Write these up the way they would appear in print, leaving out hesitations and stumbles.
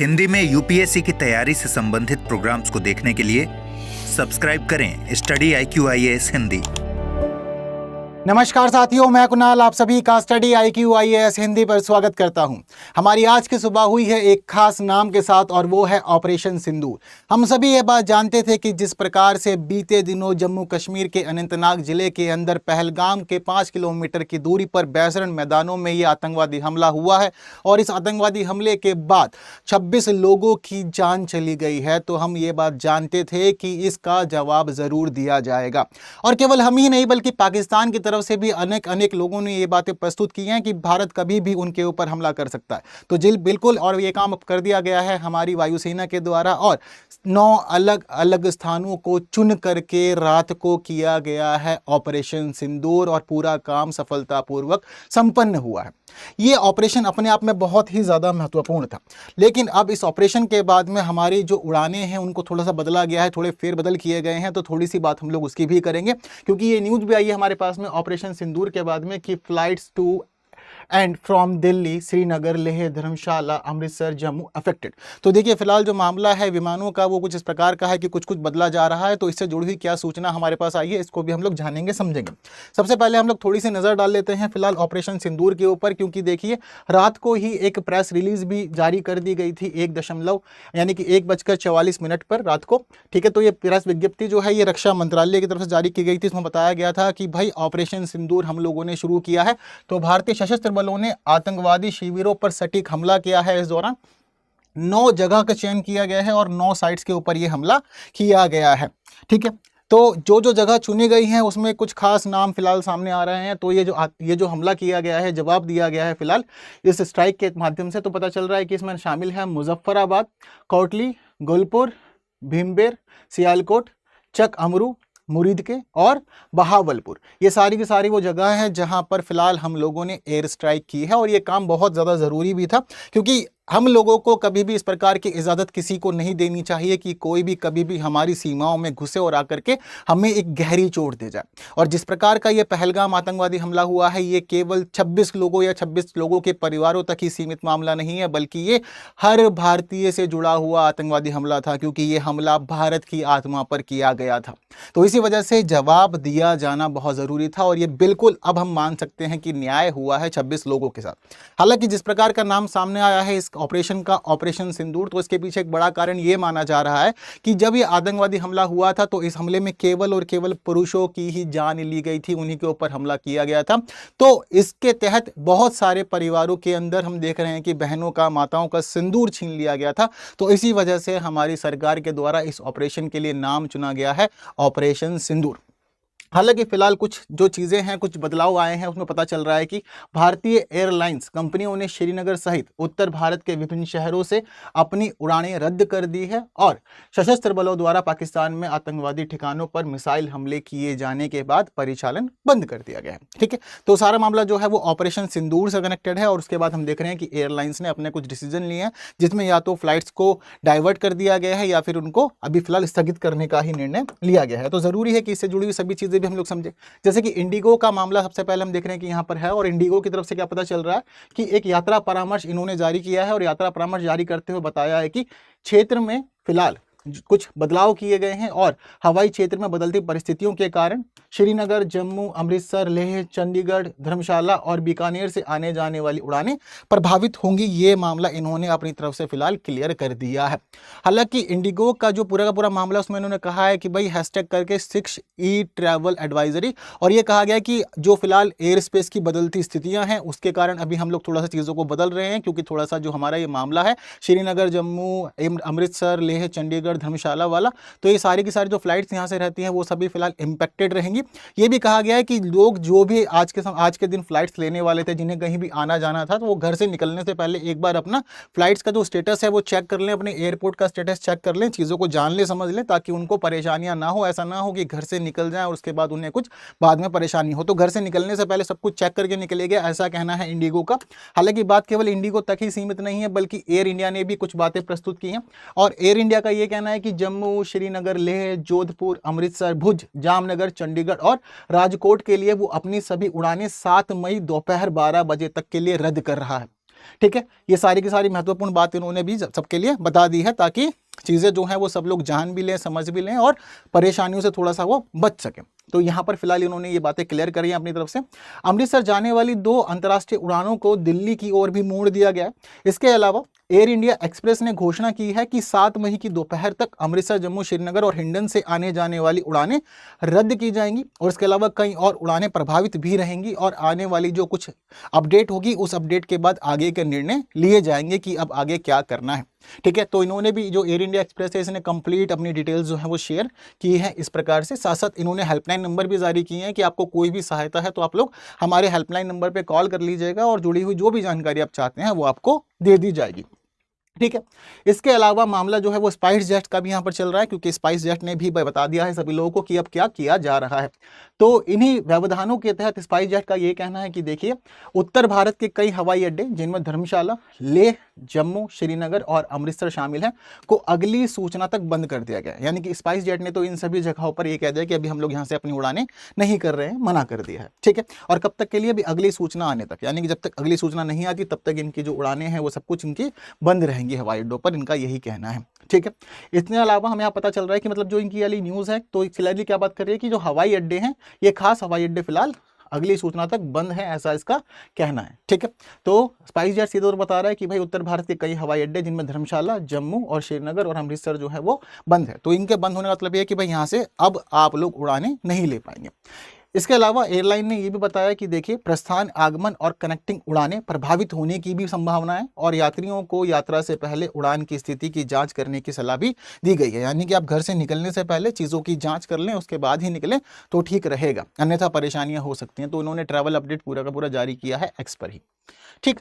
हिंदी में यूपीएससी की तैयारी से संबंधित प्रोग्राम्स को देखने के लिए सब्सक्राइब करें स्टडी IQ IAS हिंदी। नमस्कार साथियों, मैं कुणाल आप सभी का स्टडी IQ IAS हिंदी पर स्वागत करता हूं। हमारी आज की सुबह हुई है एक खास नाम के साथ और वो है ऑपरेशन सिंदूर। हम सभी ये बात जानते थे कि जिस प्रकार से बीते दिनों जम्मू कश्मीर के अनंतनाग जिले के अंदर पहलगाम के 5 किलोमीटर की दूरी पर बैसरण मैदानों में ये आतंकवादी हमला हुआ है और इस आतंकवादी हमले के बाद 26 लोगों की जान चली गई है, तो हम ये बात जानते थे कि इसका जवाब ज़रूर दिया जाएगा। और केवल हम ही नहीं बल्कि पाकिस्तान की तरफ से भी अनेक लोगों ने ये बातें प्रस्तुत की हैं कि भारत कभी भी उनके ऊपर हमला कर सकता है। तो बिल्कुल, और ये काम अब कर दिया गया है हमारी वायुसेना के द्वारा और 9 अलग अलग स्थानों को चुन करके रात को किया गया है ऑपरेशन सिंदूर और पूरा काम सफलतापूर्वक संपन्न हुआ है। ये ऑपरेशन अपने आप में बहुत ही ज़्यादा महत्वपूर्ण था, लेकिन अब इस ऑपरेशन के बाद में हमारी जो उड़ानें हैं उनको थोड़ा सा बदला गया है, थोड़े फेरबदल किए गए हैं। तो थोड़ी सी बात हम लोग उसकी भी करेंगे, क्योंकि ये न्यूज़ भी आई है हमारे पास में ऑपरेशन सिंदूर के बाद में कि flights to and from Delhi, Srinagar, Leh, Dharamshala, Amritsar, Jammu affected. तो देखिए, फिलहाल जो मामला है विमानों का वो कुछ इस प्रकार का है कि कुछ कुछ बदला जा रहा है। तो इससे जुड़ी हुई क्या सूचना हमारे पास आई है, इसको भी हम लोग जानेंगे समझेंगे। सबसे पहले हम लोग थोड़ी सी नज़र डाल लेते हैं फिलहाल ऑपरेशन सिंदूर के ऊपर, क्योंकि देखिए रात को ही एक प्रेस रिलीज भी जारी कर दी गई थी 1:44 पर रात को। ठीक है, तो ये प्रेस विज्ञप्ति जो है ये रक्षा मंत्रालय की तरफ से जारी की गई थी। इसमें बताया गया था कि भाई ऑपरेशन सिंदूर हम लोगों ने शुरू किया है। तो भारतीय सशस्त्र बलों ने आतंकवादी शिविरों पर सटीक हमला किया है। इस दौरान 9 जगह का चयन किया गया है और 9 साइट्स के ऊपर यह हमला किया गया है। ठीक है, तो जो जगह चुनी गई हैं उसमें कुछ खास नाम फिलहाल सामने आ रहे हैं। तो ये जो हमला किया गया है, जवाब दिया गया है फिलहाल इस स्ट्राइक के माध्यम से, तो पता चल रहा है कि इसमें शामिल है मुजफ्फराबाद, कोटली, गुलपुर, भीमबेर, सियालकोट, चक अमरू, मुरीद के और बहावलपुर। ये सारी की सारी वो जगह हैं जहां पर फिलहाल हम लोगों ने एयर स्ट्राइक की है। और ये काम बहुत ज़्यादा ज़रूरी भी था, क्योंकि हम लोगों को कभी भी इस प्रकार की इजाज़त किसी को नहीं देनी चाहिए कि कोई भी कभी भी हमारी सीमाओं में घुसे और आकर के हमें एक गहरी चोट दे जाए। और जिस प्रकार का ये पहलगाम आतंकवादी हमला हुआ है, ये केवल 26 लोगों या 26 लोगों के परिवारों तक ही सीमित मामला नहीं है, बल्कि ये हर भारतीय से जुड़ा हुआ आतंकवादी हमला था, क्योंकि ये हमला भारत की आत्मा पर किया गया था। तो इसी वजह से जवाब दिया जाना बहुत ज़रूरी था। और ये बिल्कुल अब हम मान सकते हैं कि न्याय हुआ है 26 लोगों के साथ। हालांकि जिस प्रकार का नाम सामने आया है इस ऑपरेशन का, ऑपरेशन सिंदूर, तो इसके पीछे एक बड़ा कारण ये माना जा रहा है कि जब ये आतंकवादी हमला हुआ था तो इस हमले में केवल और केवल पुरुषों की ही जान ली गई थी, उन्हीं के ऊपर हमला किया गया था। तो इसके तहत बहुत सारे परिवारों के अंदर हम देख रहे हैं कि बहनों का, माताओं का सिंदूर छीन लिया गया था। तो इसी वजह से हमारी सरकार के द्वारा इस ऑपरेशन के लिए नाम चुना गया है ऑपरेशन सिंदूर। हालांकि फिलहाल कुछ जो चीज़ें हैं, कुछ बदलाव आए हैं, उसमें पता चल रहा है कि भारतीय एयरलाइंस कंपनियों ने श्रीनगर सहित उत्तर भारत के विभिन्न शहरों से अपनी उड़ानें रद्द कर दी है और सशस्त्र बलों द्वारा पाकिस्तान में आतंकवादी ठिकानों पर मिसाइल हमले किए जाने के बाद परिचालन बंद कर दिया गया है। ठीक है, तो सारा मामला जो है वो ऑपरेशन सिंदूर से कनेक्टेड है। और उसके बाद हम देख रहे हैं कि एयरलाइंस ने अपने कुछ डिसीजन लिए हैं, जिसमें या तो फ्लाइट्स को डाइवर्ट कर दिया गया है या फिर उनको अभी फिलहाल स्थगित करने का ही निर्णय लिया गया है। तो ज़रूरी है कि इससे जुड़ी हुई सभी चीज़ें भी हम लोग समझे। जैसे कि इंडिगो का मामला सबसे पहले हम देख रहे हैं कि यहां पर है, और इंडिगो की तरफ से क्या पता चल रहा है कि एक यात्रा परामर्श इन्होंने जारी किया है। और यात्रा परामर्श जारी करते हुए बताया है कि क्षेत्र में फिलहाल कुछ बदलाव किए गए हैं और हवाई क्षेत्र में बदलती परिस्थितियों के कारण श्रीनगर, जम्मू, अमृतसर, लेह, चंडीगढ़, धर्मशाला और बीकानेर से आने जाने वाली उड़ानें प्रभावित होंगी। ये मामला इन्होंने अपनी तरफ से फिलहाल क्लियर कर दिया है। हालांकि इंडिगो का जो पूरा का पूरा मामला, उसमें इन्होंने कहा है कि भाई हैशटैग करके 6E ट्रैवल एडवाइजरी, और ये कहा गया कि जो फिलहाल एयर स्पेस की बदलती स्थितियां हैं उसके कारण अभी हम लोग थोड़ा सा चीज़ों को बदल रहे हैं, क्योंकि थोड़ा सा जो हमारा ये मामला है श्रीनगर, जम्मू, अमृतसर, लेह, चंडीगढ़, धर्मशाला वाला, तो ये सारी की सारी जो फ्लाइट्स यहाँ से रहती हैं वो सभी फिलहाल इंपैक्टेड रहेंगी। ये भी कहा गया है कि लोग जो भी आज के दिन फ्लाइट्स लेने वाले थे, जिन्हें कहीं भी आना जाना था, तो वो घर से निकलने से पहले एक बार अपना फ्लाइट्स का जो स्टेटस है वो चेक कर लें, अपने एयरपोर्ट का स्टेटस चेक कर लें, चीज़ों को जान लें, समझ लें, ताकि उनको परेशानियां ना हो। ऐसा ना हो कि घर से निकल जाएं और उसके बाद उन्हें कुछ बाद में परेशानी हो। तो घर से निकलने से पहले सब कुछ चेक करके निकलेगा, ऐसा कहना है इंडिगो का। हालांकि बात केवल इंडिगो तक ही सीमित नहीं है, बल्कि एयर इंडिया ने भी कुछ बातें प्रस्तुत की हैं। और एयर इंडिया का ये कहना है कि जम्मू, श्रीनगर, लेह, जोधपुर, अमृतसर, भुज, जामनगर, चंडीगढ़ और राजकोट के लिए वो अपनी सभी उड़ानें 7 मई दोपहर 12 बजे तक के लिए रद्द कर रहा है। ठीक है, ये सारी की सारी महत्वपूर्ण बात इन्होंने भी सबके लिए बता दी है, ताकि चीज़ें जो हैं वो सब लोग जान भी लें, समझ भी लें और परेशानियों से थोड़ा सा वो बच सकें। तो यहाँ पर फिलहाल इन्होंने ये बातें क्लियर करी हैं अपनी तरफ से। अमृतसर जाने वाली 2 अंतर्राष्ट्रीय उड़ानों को दिल्ली की ओर भी मोड़ दिया गया है। इसके अलावा एयर इंडिया एक्सप्रेस ने घोषणा की है कि 7 मई की दोपहर तक अमृतसर, जम्मू, श्रीनगर और हिंडन से आने जाने वाली उड़ानें रद्द की जाएंगी और इसके अलावा कई और उड़ानें प्रभावित भी रहेंगी और आने वाली जो कुछ अपडेट होगी उस अपडेट के बाद आगे के निर्णय लिए जाएंगे कि अब आगे क्या करना है। ठीक है, तो इन्होंने भी जो एयर इंडिया एक्सप्रेस है इसने कंप्लीट अपनी डिटेल्स जो है वो शेयर की है इस प्रकार से। साथ साथ इन्होंने हेल्पलाइन नंबर भी जारी किए हैं कि आपको कोई भी सहायता है तो आप लोग हमारे हेल्पलाइन नंबर पे कॉल कर लीजिएगा और जुड़ी हुई जो भी जानकारी आप चाहते हैं वो आपको दे दी जाएगी। ठीक है, इसके अलावा मामला जो है वो स्पाइस जेट का भी यहाँ पर चल रहा है, क्योंकि स्पाइस जेट ने भी बता दिया है सभी लोगों को कि अब क्या किया जा रहा है। तो इन्हीं व्यवधानों के तहत स्पाइस जेट का ये कहना है कि देखिए, उत्तर भारत के कई हवाई अड्डे जिनमें धर्मशाला, लेह, जम्मू, श्रीनगर और अमृतसर शामिल हैं को अगली सूचना तक बंद कर दिया गया। यानी कि स्पाइस जेट ने तो इन सभी जगहों पर ये कह दिया कि अभी हम लोग यहाँ से अपनी उड़ानें नहीं कर रहे हैं, मना कर दिया है। ठीक है, और कब तक के लिए? अभी अगली सूचना आने तक, यानी कि जब तक अगली सूचना नहीं आती तब तक इनकी जो उड़ानें हैं वो सब कुछ इनकी बंद रहेंगी हवाई अड्डों पर, इनका यही कहना है। ठीक है, इसके अलावा हमें यहाँ पता चल रहा है कि मतलब जो इनकी वाली न्यूज़ है तो क्लियरली क्या बात कर रही है कि जो हवाई अड्डे हैं, ये खास हवाई अड्डे फिलहाल अगली सूचना तक बंद है, ऐसा इसका कहना है। ठीक है, तो स्पाइस जेट सीधे तौर बता रहा है कि भाई उत्तर भारत के कई हवाई अड्डे जिनमें धर्मशाला, जम्मू और श्रीनगर और अमृतसर जो है वो बंद है। तो इनके बंद होने का मतलब ये है कि भाई यहाँ से अब आप लोग उड़ानें नहीं ले पाएंगे। इसके अलावा एयरलाइन ने यह भी बताया कि देखिए, प्रस्थान, आगमन और कनेक्टिंग उड़ानें प्रभावित होने की भी संभावना है और यात्रियों को यात्रा से पहले उड़ान की स्थिति की जांच करने की सलाह भी दी गई है। यानी कि आप घर से निकलने से पहले चीज़ों की जांच कर लें, उसके बाद ही निकलें तो ठीक रहेगा, अन्यथा परेशानियां हो सकती हैं। तो उन्होंने ट्रैवल अपडेट पूरा का पूरा जारी किया है एक्स पर ही। ठीक,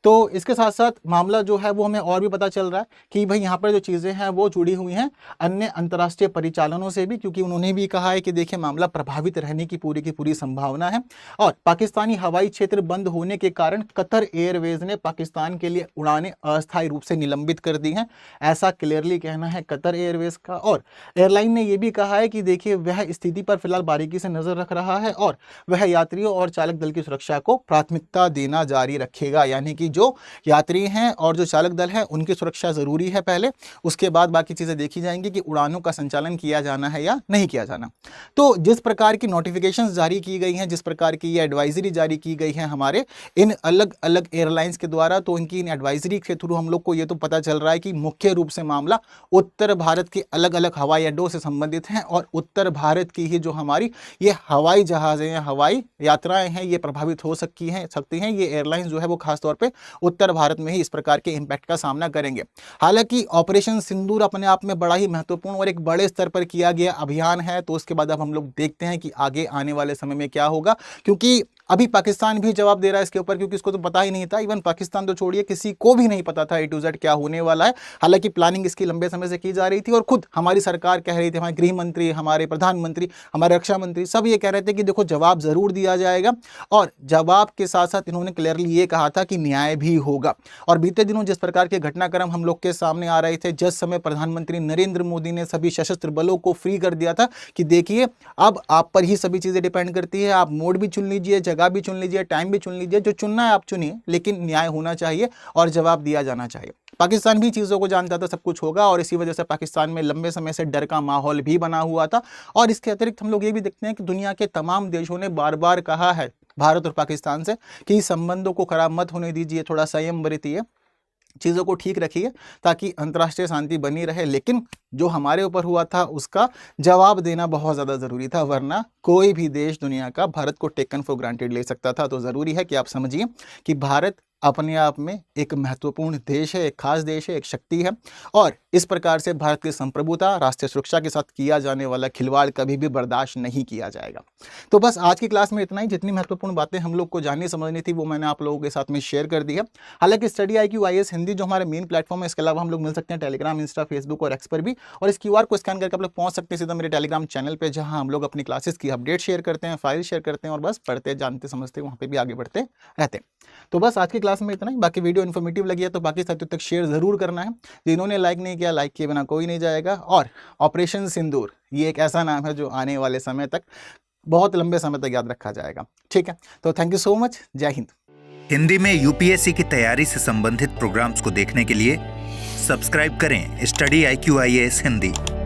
तो इसके साथ साथ मामला जो है वो हमें और भी पता चल रहा है कि भाई यहाँ पर जो चीज़ें हैं वो जुड़ी हुई हैं अन्य अंतर्राष्ट्रीय परिचालनों से भी, क्योंकि उन्होंने भी कहा है कि देखिए, मामला प्रभावित रहने की पूरी संभावना है। और पाकिस्तानी हवाई क्षेत्र बंद होने के कारण कतर एयरवेज ने पाकिस्तान के लिए उड़ानें अस्थायी रूप से निलंबित कर दी हैं, ऐसा क्लियरली कहना है कतर एयरवेज का। और एयरलाइन ने यह भी कहा है कि देखिए, वह स्थिति पर फिलहाल बारीकी से नजर रख रहा है और वह यात्रियों और चालक दल की सुरक्षा को प्राथमिकता देना जारी रखेगा। यानी कि जो यात्री हैं और जो चालक दल है उनकी सुरक्षा जरूरी है पहले, उसके बाद बाकी चीजें देखी जाएंगी कि उड़ानों का संचालन किया जाना है या नहीं किया जाना। तो जिस प्रकार की नोटिफिकेशंस जारी की गई हैं, जिस प्रकार की ये एडवाइजरी जारी की गई है हमारे इन अलग अलग एयरलाइंस के द्वारा, तो इनकी इन एडवाइजरी के थ्रू हम लोग को ये तो पता चल रहा है कि मुख्य रूप से मामला उत्तर भारत के अलग अलग हवाई अड्डों से संबंधित है और उत्तर भारत की ही जो हमारी ये हवाई जहाजें हैं, हवाई यात्राएं हैं, ये प्रभावित हो सकती हैं। ये एयरलाइंस जो है वो खासतौर पर उत्तर भारत में ही इस प्रकार के इंपैक्ट का सामना करेंगे। हालांकि ऑपरेशन सिंदूर अपने आप में बड़ा ही महत्वपूर्ण और एक बड़े स्तर पर किया गया अभियान है, तो उसके बाद अब हम लोग देखते हैं कि आगे आने वाले समय में क्या होगा, क्योंकि अभी पाकिस्तान भी जवाब दे रहा है इसके ऊपर, क्योंकि इसको तो पता ही नहीं था। इवन पाकिस्तान तो छोड़िए, किसी को भी नहीं पता था A to Z क्या होने वाला है। हालांकि प्लानिंग इसकी लंबे समय से की जा रही थी और खुद हमारी सरकार कह रही थी, हमारे गृह मंत्री, हमारे प्रधानमंत्री, हमारे रक्षा मंत्री सब ये कह रहे थे कि देखो, जवाब जरूर दिया जाएगा। और जवाब के साथ साथ इन्होंने क्लियरली ये कहा था कि न्याय भी होगा। और बीते दिनों जिस प्रकार के घटनाक्रम हम लोग के सामने आ रहे थे, जिस समय प्रधानमंत्री नरेंद्र मोदी ने सभी सशस्त्र बलों को फ्री कर दिया था कि देखिए, अब आप पर ही सभी चीजें डिपेंड करती है, आप मोड भी चुन लीजिए, जगह भी चुन लीजिए, टाइम भी चुन लीजिए, जो चुनना है आप चुनिए, लेकिन न्याय होना चाहिए और जवाब दिया जाना चाहिए। पाकिस्तान भी चीज़ों को जानता था सब कुछ होगा और इसी वजह से पाकिस्तान में लंबे समय से डर का माहौल भी बना हुआ था। और इसके अतिरिक्त हम लोग ये भी देखते हैं कि दुनिया के तमाम देशों ने बार बार कहा है भारत और पाकिस्तान से कि इस संबंधों को खराब मत होने दीजिए, थोड़ा संयम बरतिए, चीज़ों को ठीक रखिए ताकि अंतर्राष्ट्रीय शांति बनी रहे। लेकिन जो हमारे ऊपर हुआ था उसका जवाब देना बहुत ज़्यादा ज़रूरी था, वरना कोई भी देश दुनिया का भारत को टेकन फॉर ग्रांटेड ले सकता था। तो ज़रूरी है कि आप समझिए कि भारत अपने आप में एक महत्वपूर्ण देश है, एक खास देश है, एक शक्ति है और इस प्रकार से भारत की संप्रभुता, राष्ट्रीय सुरक्षा के साथ किया जाने वाला खिलवाड़ कभी भी बर्दाश्त नहीं किया जाएगा। तो बस आज की क्लास में इतना ही। जितनी महत्वपूर्ण बातें हम लोग को जाननी समझनी थी वो मैंने आप लोगों के साथ में शेयर कर दी है। हालांकि स्टडी IQ IAS हिंदी जो हमारे मेन प्लेटफॉर्म है, इसके अलावा हम लोग मिल सकते हैं टेलीग्राम, इंस्टा, फेसबुक और एक्स पर भी। और इस QR को स्कैन करके आप लोग पहुंच सकते हैं सीधा मेरे टेलीग्राम चैनल पर, जहाँ हम लोग अपनी क्लासेस की अपडेट शेयर करते हैं, फाइल शेयर करते हैं और बस पढ़ते, जानते, समझते, वहाँ पर भी आगे बढ़ते रहते हैं। तो बस आज की क्लास में इतना ही। बाकी वीडियो इन्फॉर्मेटिव लगी है तो बाकी साथियों तक शेयर जरूर करना है। जिन्होंने लाइक नहीं किया, लाइक किए बिना कोई नहीं जाएगा। और ऑपरेशन सिंदूर ये एक ऐसा नाम है जो आने वाले समय तक, बहुत लंबे समय तक याद रखा जाएगा। ठीक है, तो थैंक यू सो मच। जय हिंद। हिंदी में यूपीएससी की तैयारी से संबंधित प्रोग्राम्स को देखने के लिए सब्सक्राइब करें स्टडी IQ IAS हिंदी।